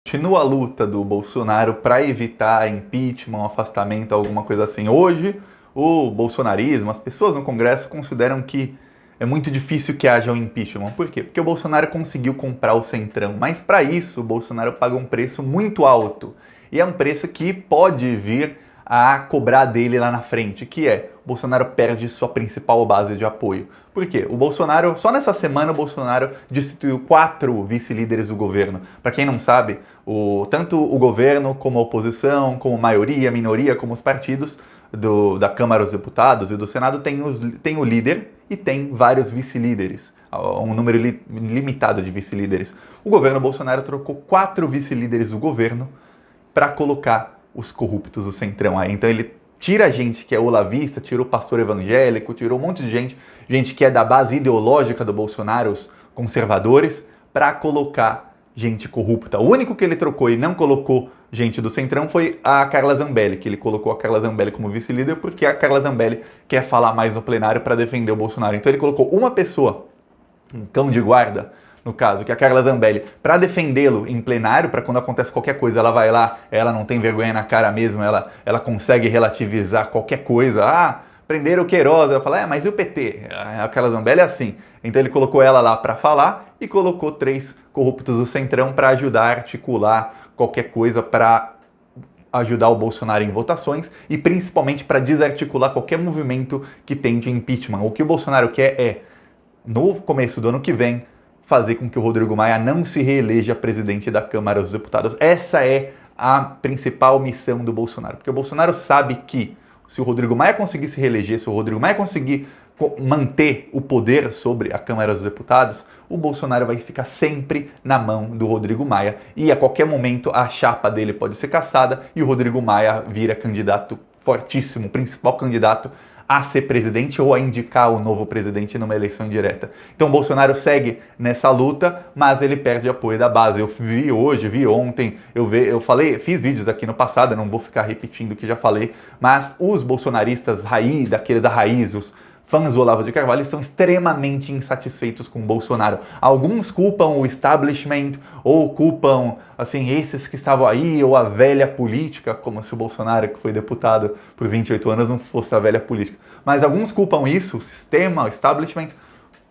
Continua a luta do Bolsonaro para evitar impeachment, afastamento, alguma coisa assim. Hoje, o bolsonarismo, as pessoas no Congresso consideram que é muito difícil que haja um impeachment. Por quê? Porque o Bolsonaro conseguiu comprar o Centrão, mas para isso o Bolsonaro paga um preço muito alto. E é um preço que pode vir a cobrar dele lá na frente, que é o Bolsonaro perde sua principal base de apoio. Por quê? O Bolsonaro, só nessa semana o Bolsonaro destituiu 4 vice-líderes do governo. Para quem não sabe, tanto o governo como a oposição, como maioria, minoria, como os partidos da Câmara dos Deputados e do Senado tem o líder e tem vários vice-líderes, um número limitado de vice-líderes. O governo Bolsonaro trocou 4 vice-líderes do governo para colocar os corruptos do Centrão aí. Então ele tira a gente que é olavista, tirou o pastor evangélico, tirou um monte de gente que é da base ideológica do Bolsonaro, os conservadores, para colocar gente corrupta. O único que ele trocou e não colocou gente do Centrão foi a Carla Zambelli, que ele colocou a Carla Zambelli como vice-líder porque a Carla Zambelli quer falar mais no plenário para defender o Bolsonaro. Então ele colocou uma pessoa, um cão de guarda, no caso, que é a Carla Zambelli, para defendê-lo em plenário, para quando acontece qualquer coisa, ela vai lá, ela não tem vergonha na cara mesmo, ela consegue relativizar qualquer coisa. Ah, prenderam o Queiroz, ela fala, mas e o PT? A Carla Zambelli é assim. Então ele colocou ela lá para falar e colocou 3 corruptos do Centrão para ajudar a articular qualquer coisa para ajudar o Bolsonaro em votações e principalmente para desarticular qualquer movimento que tem de impeachment. O que o Bolsonaro quer é, no começo do ano que vem, fazer com que o Rodrigo Maia não se reeleja presidente da Câmara dos Deputados. Essa é a principal missão do Bolsonaro, porque o Bolsonaro sabe que se o Rodrigo Maia conseguir se reeleger, se o Rodrigo Maia conseguir manter o poder sobre a Câmara dos Deputados, o Bolsonaro vai ficar sempre na mão do Rodrigo Maia e a qualquer momento a chapa dele pode ser cassada e o Rodrigo Maia vira candidato fortíssimo, principal candidato a ser presidente ou a indicar o novo presidente numa eleição direta. Então o Bolsonaro segue nessa luta, mas ele perde apoio da base. Eu vi hoje, vi ontem, eu falei, fiz vídeos aqui no passado, eu não vou ficar repetindo o que já falei, mas os bolsonaristas daquele da raiz, os fãs do Olavo de Carvalho estão extremamente insatisfeitos com o Bolsonaro. Alguns culpam o establishment ou culpam, assim, esses que estavam aí, ou a velha política, como se o Bolsonaro, que foi deputado por 28 anos, não fosse a velha política. Mas alguns culpam isso, o sistema, o establishment,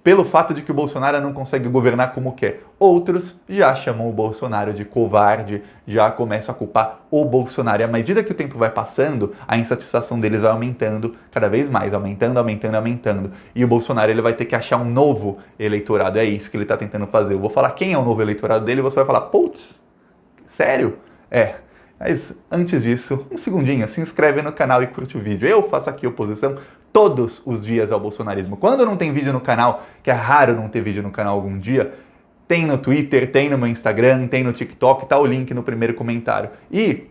pelo fato de que o Bolsonaro não consegue governar como quer. Outros já chamam o Bolsonaro de covarde, já começam a culpar o Bolsonaro. E à medida que o tempo vai passando, a insatisfação deles vai aumentando cada vez mais, aumentando. E o Bolsonaro ele vai ter que achar um novo eleitorado. É isso que ele está tentando fazer. Eu vou falar quem é o novo eleitorado dele e você vai falar, putz, sério? É. Mas antes disso, um segundinho, se inscreve no canal e curte o vídeo. Eu faço aqui oposição todos os dias ao bolsonarismo. Quando não tem vídeo no canal, que é raro não ter vídeo no canal algum dia, tem no Twitter, tem no meu Instagram, tem no TikTok, tá o link no primeiro comentário. E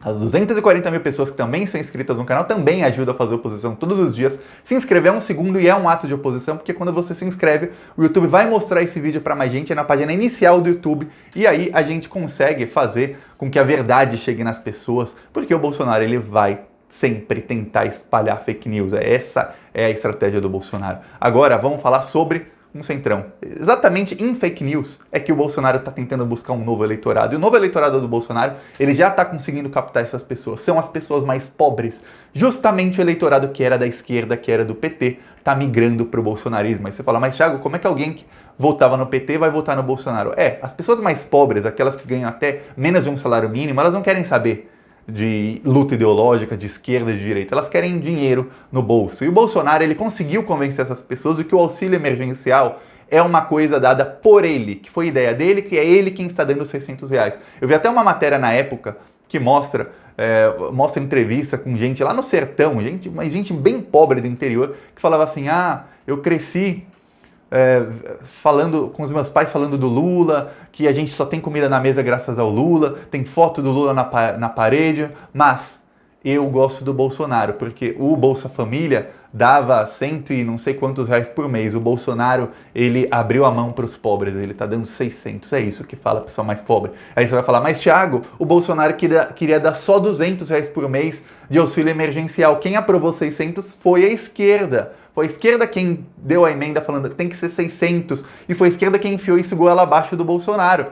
as 240 mil pessoas que também são inscritas no canal também ajudam a fazer oposição todos os dias. Se inscrever é um segundo e é um ato de oposição, porque quando você se inscreve, o YouTube vai mostrar esse vídeo para mais gente, é na página inicial do YouTube, e aí a gente consegue fazer com que a verdade chegue nas pessoas, porque o Bolsonaro ele vai sempre tentar espalhar fake news. Essa é a estratégia do Bolsonaro. Agora vamos falar sobre um Centrão. Exatamente em fake news é que o Bolsonaro está tentando buscar um novo eleitorado. E o novo eleitorado do Bolsonaro, ele já está conseguindo captar essas pessoas. São as pessoas mais pobres. Justamente o eleitorado que era da esquerda, que era do PT, está migrando para o bolsonarismo. Aí você fala, mas Thiago, como é que alguém que votava no PT vai votar no Bolsonaro? As pessoas mais pobres, aquelas que ganham até menos de um salário mínimo, elas não querem saber de luta ideológica, de esquerda e de direita. Elas querem dinheiro no bolso. E o Bolsonaro, ele conseguiu convencer essas pessoas de que o auxílio emergencial é uma coisa dada por ele, que foi ideia dele, que é ele quem está dando R$600. Eu vi até uma matéria na época que mostra entrevista com gente lá no sertão, gente bem pobre do interior, que falava assim, eu cresci falando com os meus pais falando do Lula, que a gente só tem comida na mesa graças ao Lula, tem foto do Lula na parede, mas eu gosto do Bolsonaro, porque o Bolsa Família dava cento e não sei quantos reais por mês. O Bolsonaro, ele abriu a mão para os pobres, ele tá dando 600, é isso que fala a pessoa mais pobre. Aí você vai falar, mas Thiago, o Bolsonaro queria dar só 200 reais por mês de auxílio emergencial. Quem aprovou 600 foi a esquerda. Foi a esquerda quem deu a emenda falando que tem que ser 600, e foi a esquerda quem enfiou isso goela abaixo do Bolsonaro.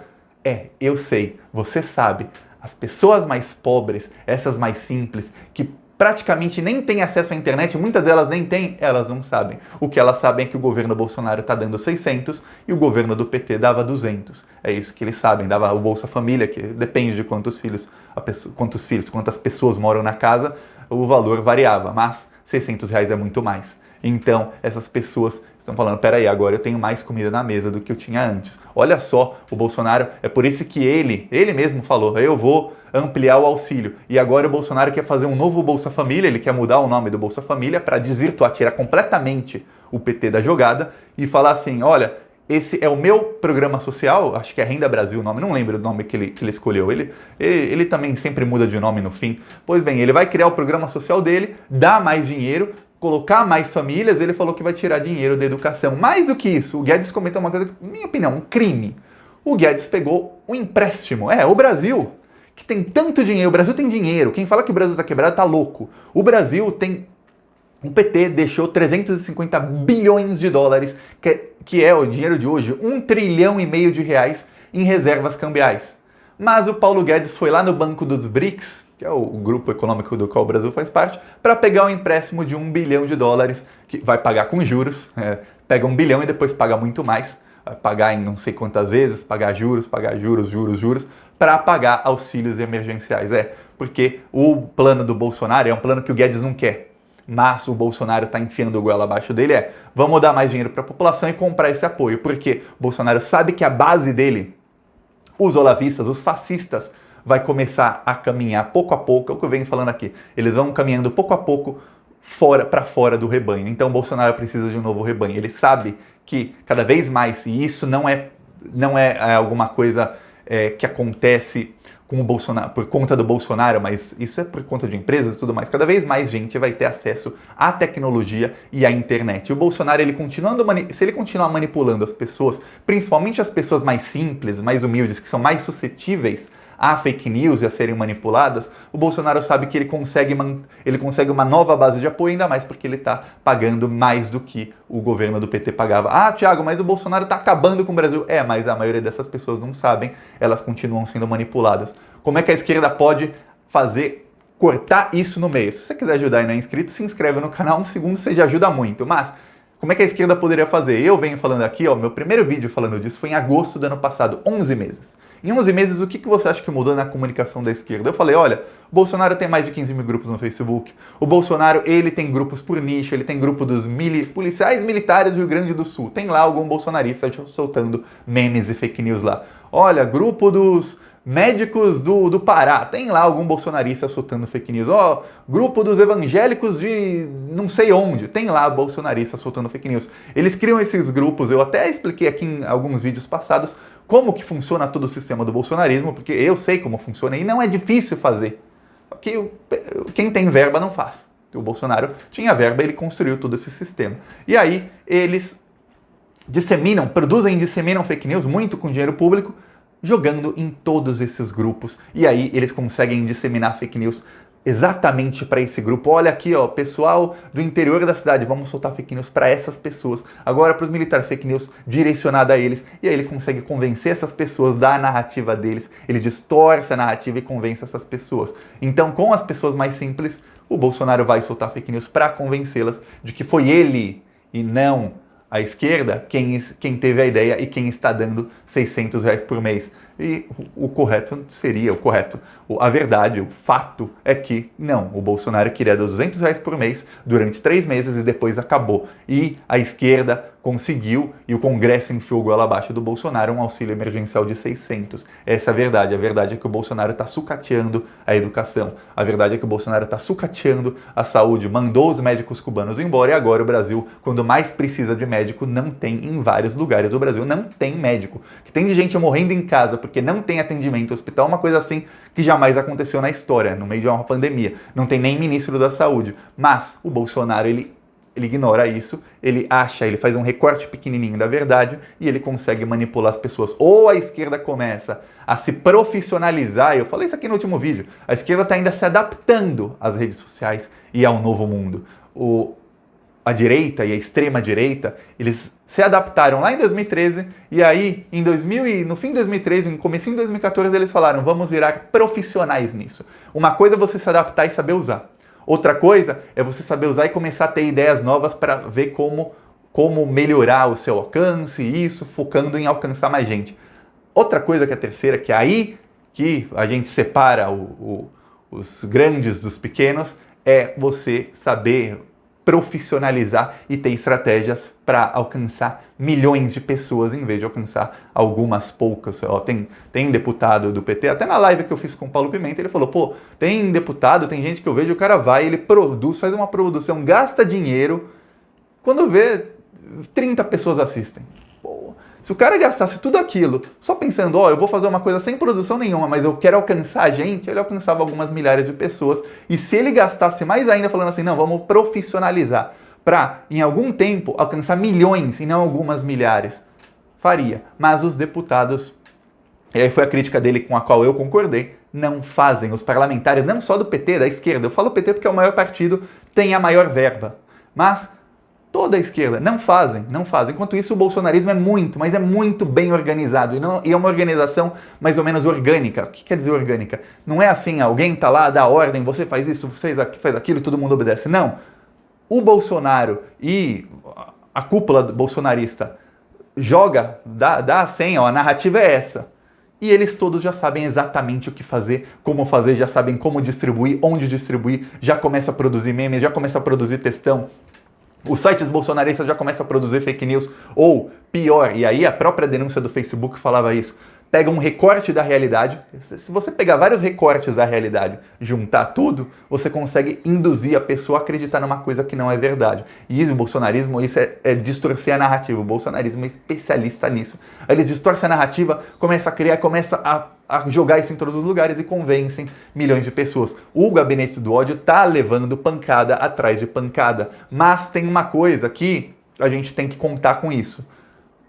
Eu sei, você sabe. As pessoas mais pobres, essas mais simples, que praticamente nem têm acesso à internet, muitas delas nem têm, elas não sabem. O que elas sabem é que o governo Bolsonaro está dando 600 e o governo do PT dava 200. É isso que eles sabem. Dava o Bolsa Família, que depende de quantas pessoas moram na casa, o valor variava, mas R$ 600 é muito mais. Então, essas pessoas estão falando, peraí, agora eu tenho mais comida na mesa do que eu tinha antes. Olha só, o Bolsonaro, é por isso que ele mesmo falou, eu vou ampliar o auxílio. E agora o Bolsonaro quer fazer um novo Bolsa Família, ele quer mudar o nome do Bolsa Família para desvirtuar, tirar completamente o PT da jogada e falar assim, olha, esse é o meu programa social, acho que é Renda Brasil o nome, não lembro do nome que ele escolheu. Ele também sempre muda de nome no fim. Pois bem, ele vai criar o programa social dele, dar mais dinheiro, colocar mais famílias, ele falou que vai tirar dinheiro da educação. Mais do que isso, o Guedes comentou uma coisa, na minha opinião, um crime. O Guedes pegou um empréstimo. O Brasil, que tem tanto dinheiro, o Brasil tem dinheiro. Quem fala que o Brasil está quebrado está louco. O Brasil tem... O PT deixou 350 bilhões de dólares, que é o dinheiro de hoje, 1,5 trilhão de reais em reservas cambiais. Mas o Paulo Guedes foi lá no Banco dos BRICS, que é o grupo econômico do qual o Brasil faz parte, para pegar um empréstimo de 1 bilhão de dólares, que vai pagar com juros, pega 1 bilhão e depois paga muito mais, vai pagar em não sei quantas vezes, pagar juros, para pagar auxílios emergenciais. Porque o plano do Bolsonaro é um plano que o Guedes não quer. Mas o Bolsonaro está enfiando o goela abaixo dele, vamos dar mais dinheiro para a população e comprar esse apoio. Porque o Bolsonaro sabe que a base dele, os olavistas, os fascistas, vai começar a caminhar pouco a pouco, é o que eu venho falando aqui, eles vão caminhando pouco a pouco para fora do rebanho. Então o Bolsonaro precisa de um novo rebanho. Ele sabe que cada vez mais, e isso não é alguma coisa que acontece com o Bolsonaro, por conta do Bolsonaro, mas isso é por conta de empresas e tudo mais. Cada vez mais gente vai ter acesso à tecnologia e à internet. E o Bolsonaro, se ele continuar manipulando as pessoas, principalmente as pessoas mais simples, mais humildes, que são mais suscetíveis a fake news e a serem manipuladas, o Bolsonaro sabe que ele consegue uma nova base de apoio, ainda mais porque ele está pagando mais do que o governo do PT pagava. Ah, Thiago, mas o Bolsonaro está acabando com o Brasil. Mas a maioria dessas pessoas não sabem, elas continuam sendo manipuladas. Como é que a esquerda pode cortar isso no meio? Se você quiser ajudar e não é inscrito, se inscreve no canal, um segundo você já ajuda muito. Mas como é que a esquerda poderia fazer? Eu venho falando aqui, meu primeiro vídeo falando disso foi em agosto do ano passado, 11 meses. Em 11 meses, o que você acha que mudou na comunicação da esquerda? Eu falei, olha, o Bolsonaro tem mais de 15 mil grupos no Facebook. O Bolsonaro, ele tem grupos por nicho, ele tem grupo dos policiais militares do Rio Grande do Sul. Tem lá algum bolsonarista soltando memes e fake news lá. Olha, grupo dos médicos do Pará. Tem lá algum bolsonarista soltando fake news. Grupo dos evangélicos de não sei onde. Tem lá bolsonarista soltando fake news. Eles criam esses grupos, eu até expliquei aqui em alguns vídeos passados, como que funciona todo o sistema do bolsonarismo, porque eu sei como funciona e não é difícil fazer. Porque quem tem verba não faz. O Bolsonaro tinha verba, ele construiu todo esse sistema. E aí eles produzem e disseminam fake news muito com dinheiro público, jogando em todos esses grupos. E aí eles conseguem disseminar fake news exatamente para esse grupo. Olha aqui, pessoal do interior da cidade, vamos soltar fake news para essas pessoas. Agora para os militares, fake news direcionada a eles. E aí ele consegue convencer essas pessoas da narrativa deles. Ele distorce a narrativa e convence essas pessoas. Então, com as pessoas mais simples, o Bolsonaro vai soltar fake news para convencê-las de que foi ele e não a esquerda quem teve a ideia e quem está dando R$600 por mês. E a verdade, o fato é que não, o Bolsonaro queria R$200 por mês durante 3 meses e depois acabou. E a esquerda conseguiu, e o Congresso enfiou goela abaixo do Bolsonaro, um auxílio emergencial de 600. Essa é a verdade. A verdade é que o Bolsonaro está sucateando a educação. A verdade é que o Bolsonaro está sucateando a saúde, mandou os médicos cubanos embora e agora o Brasil, quando mais precisa de médico, não tem em vários lugares. O Brasil não tem médico. Que tem gente morrendo em casa porque não tem atendimento no hospital, uma coisa assim que jamais aconteceu na história, no meio de uma pandemia. Não tem nem ministro da saúde. Mas o Bolsonaro, ele ignora isso, ele faz um recorte pequenininho da verdade e ele consegue manipular as pessoas. Ou a esquerda começa a se profissionalizar, eu falei isso aqui no último vídeo, a esquerda está ainda se adaptando às redes sociais e ao novo mundo. a direita e a extrema-direita, eles se adaptaram lá em 2013, e aí, no fim de 2013, no comecinho de 2014, eles falaram, vamos virar profissionais nisso. Uma coisa é você se adaptar e saber usar. Outra coisa é você saber usar e começar a ter ideias novas para ver como melhorar o seu alcance, isso, focando em alcançar mais gente. Outra coisa que é a terceira, que é aí que a gente separa os grandes dos pequenos, é você saber profissionalizar e ter estratégias para alcançar milhões de pessoas em vez de alcançar algumas poucas. Ó, tem deputado do PT, até na live que eu fiz com o Paulo Pimenta, ele falou, pô, tem deputado, tem gente que eu vejo, o cara vai, ele produz, faz uma produção, gasta dinheiro, quando vê, 30 pessoas assistem. Pô, se o cara gastasse tudo aquilo, só pensando, ó, eu vou fazer uma coisa sem produção nenhuma, mas eu quero alcançar a gente, ele alcançava algumas milhares de pessoas. E se ele gastasse mais ainda, falando assim, não, vamos profissionalizar, para, em algum tempo, alcançar milhões e não algumas milhares, faria. Mas os deputados, e aí foi a crítica dele com a qual eu concordei, não fazem. Os parlamentares, não só do PT, da esquerda, eu falo PT porque é o maior partido, tem a maior verba, mas toda a esquerda não fazem. Enquanto isso, o bolsonarismo é muito, mas é muito bem organizado. E é uma organização mais ou menos orgânica. O que quer dizer orgânica? Não é assim, alguém tá lá, dá ordem, você faz isso, você faz aquilo e todo mundo obedece. Não. O Bolsonaro e a cúpula bolsonarista dá a senha, ó, a narrativa é essa. E eles todos já sabem exatamente o que fazer, como fazer, já sabem como distribuir, onde distribuir, já começa a produzir memes, já começa a produzir textão. Os sites bolsonaristas já começam a produzir fake news, ou pior, e aí a própria denúncia do Facebook falava isso, pega um recorte da realidade, se você pegar vários recortes da realidade, juntar tudo, você consegue induzir a pessoa a acreditar numa coisa que não é verdade. E isso, o bolsonarismo, isso é distorcer a narrativa, o bolsonarismo é especialista nisso. Eles distorcem a narrativa, começa a criar, começa a jogar isso em todos os lugares e convencem milhões de pessoas. O gabinete do ódio tá levando pancada atrás de pancada. Mas tem uma coisa que a gente tem que contar com isso.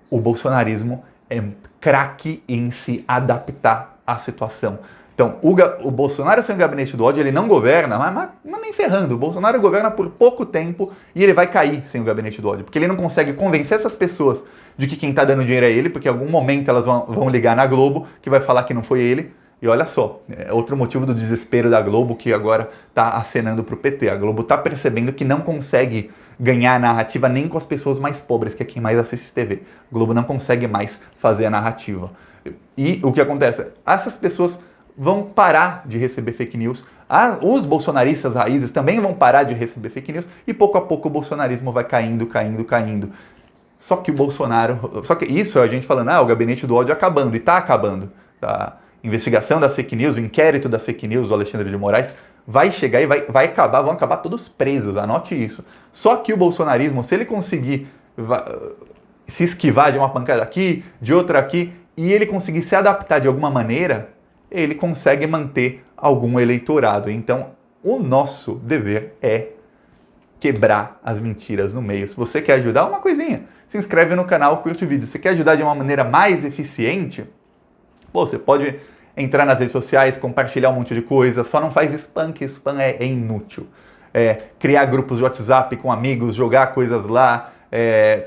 O bolsonarismo é craque em se adaptar à situação. Então, o Bolsonaro sem o gabinete do ódio, ele não governa, mas nem ferrando. O Bolsonaro governa por pouco tempo e ele vai cair sem o gabinete do ódio, porque ele não consegue convencer essas pessoas de que quem está dando dinheiro é ele, porque em algum momento elas vão ligar na Globo, que vai falar que não foi ele. E olha só, é outro motivo do desespero da Globo, que agora está acenando para o PT. A Globo está percebendo que não consegue ganhar a narrativa nem com as pessoas mais pobres, que é quem mais assiste TV. A Globo não consegue mais fazer a narrativa. E o que acontece? Essas pessoas vão parar de receber fake news, os bolsonaristas raízes também vão parar de receber fake news, e pouco a pouco o bolsonarismo vai caindo. Só que o Bolsonaro... Só que isso é a gente falando, o gabinete do ódio acabando, e está acabando. A investigação das fake news, o inquérito das fake news do Alexandre de Moraes vai chegar e vai acabar, vão acabar todos presos, anote isso. Só que o bolsonarismo, se ele conseguir se esquivar de uma pancada aqui, de outra aqui, e ele conseguir se adaptar de alguma maneira, ele consegue manter algum eleitorado. Então, o nosso dever é quebrar as mentiras no meio. Se você quer ajudar, uma coisinha, se inscreve no canal, curte o vídeo. Se quer ajudar de uma maneira mais eficiente, você pode entrar nas redes sociais, compartilhar um monte de coisa, só não faz spam, que spam é inútil. Criar grupos de WhatsApp com amigos, jogar coisas lá,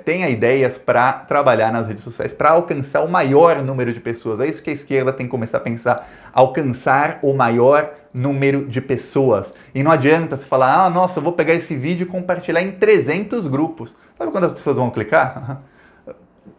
tenha ideias para trabalhar nas redes sociais, para alcançar o maior número de pessoas. É isso que a esquerda tem que começar a pensar, alcançar o maior número de pessoas. E não adianta você falar, nossa, eu vou pegar esse vídeo e compartilhar em 300 grupos. Sabe quantas pessoas vão clicar?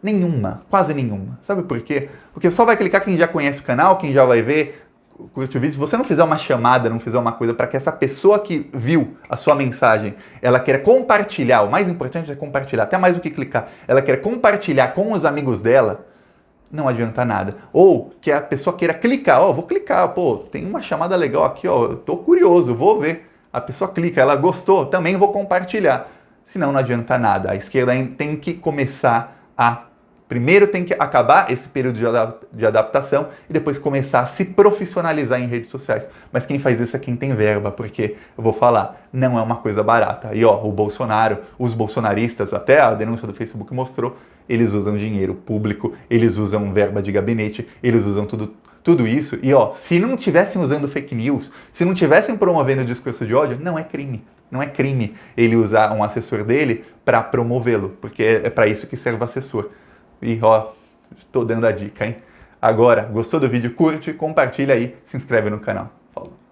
Nenhuma, quase nenhuma. Sabe por quê? Porque só vai clicar quem já conhece o canal, quem já vai ver, curte o vídeo. Se você não fizer uma chamada, não fizer uma coisa para que essa pessoa que viu a sua mensagem, ela queira compartilhar, o mais importante é compartilhar, até mais do que clicar, ela quer compartilhar com os amigos dela, não adianta nada. Ou que a pessoa queira clicar, vou clicar, tem uma chamada legal aqui, eu tô curioso, vou ver. A pessoa clica, ela gostou, também vou compartilhar. Senão não adianta nada. A esquerda tem que começar primeiro tem que acabar esse período de adaptação e depois começar a se profissionalizar em redes sociais. Mas quem faz isso é quem tem verba, porque, eu vou falar, não é uma coisa barata. E o Bolsonaro, os bolsonaristas, até a denúncia do Facebook mostrou, eles usam dinheiro público, eles usam verba de gabinete, eles usam tudo isso. E se não tivessem usando fake news, se não tivessem promovendo o discurso de ódio, não é crime. Não é crime ele usar um assessor dele para promovê-lo, porque é para isso que serve o assessor. E ó, estou dando a dica, hein? Agora, gostou do vídeo? Curte, compartilha aí, se inscreve no canal. Falou!